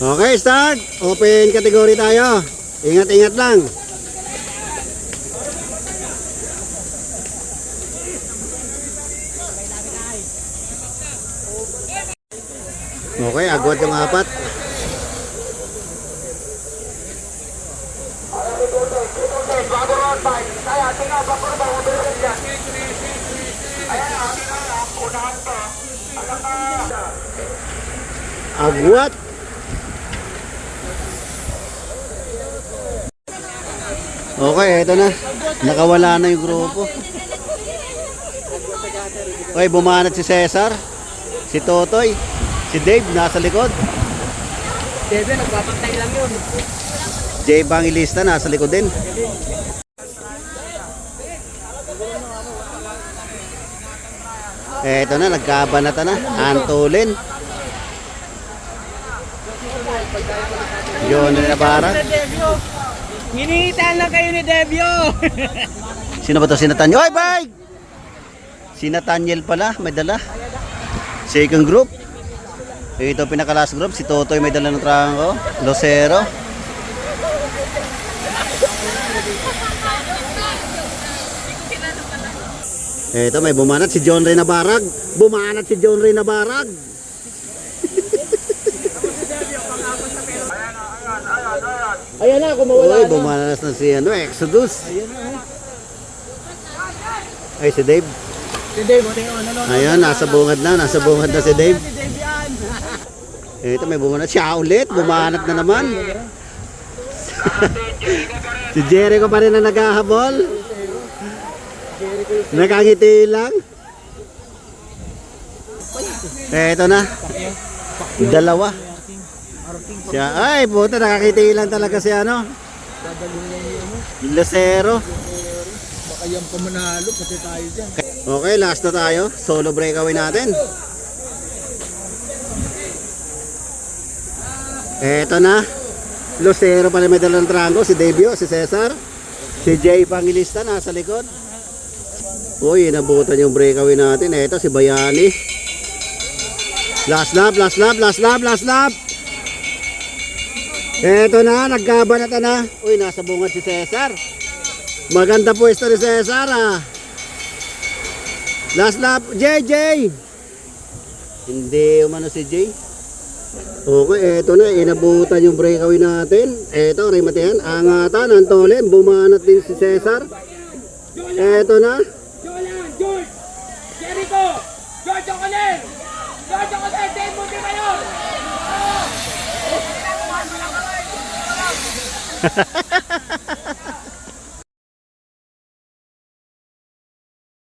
Okay, start. Open category tayo. Ingat-ingat lang. Okay, agwat yung apat. Agwat. Okay, ito na. Nakawala na yung grupo. Okay, bumanat si Cesar, si Totoy, si Dave nasa likod. Dave, nagpapantay lang yun. Jay Bangilista nasa likod din. Ito na, nagkabanata na. Antolin. Yun na Navarra. Hinihitaan lang kayo ni Devio. Sino ba to? Si Nathaniel. Oy, bye! Si Nathaniel pala, may dala. Second group. Ito pinaka-last group. Si Totoy may dala ng trangko. Lucero. Ito may bumanat si John Ray Nabarag. Bumanat si John Ray Nabarag. Ayan na, kumawala Uy, bumanas na si Exodus. Ay, si Dave. Si Dave, ano? Ayun, nasa bungad na si Dave. Ito, may bumanat siya ulit. Bumanat na naman. Si Jericho pa rin na naghahabol. Nakangiti lang. Ito na. Dalawa. Siya, ay, puta, nakakiti lang talaga si Lucero. Baka yan pa manalo, pati tayo dyan. Okay, last na tayo. Solo breakaway natin. Eto na. Lucero pala may dalang trango. Si Devio, si Cesar. Si Jay Pangilista nasa likod. Uy, inabutan yung breakaway natin. Eto si Bayani. Last lap. Eto na, nagkabanata na. Uy, nasa bungad si Cesar. Maganda pwesto ni Cesar Last lap, JJ. Hindi umano si Jay. Okay, eto na, inabutan yung breakaway natin. Eto, rematihan, angatan, Antolin, bumanat din si Cesar. Eto na. George! Jericho! George Oconer! Dave mo din kayo!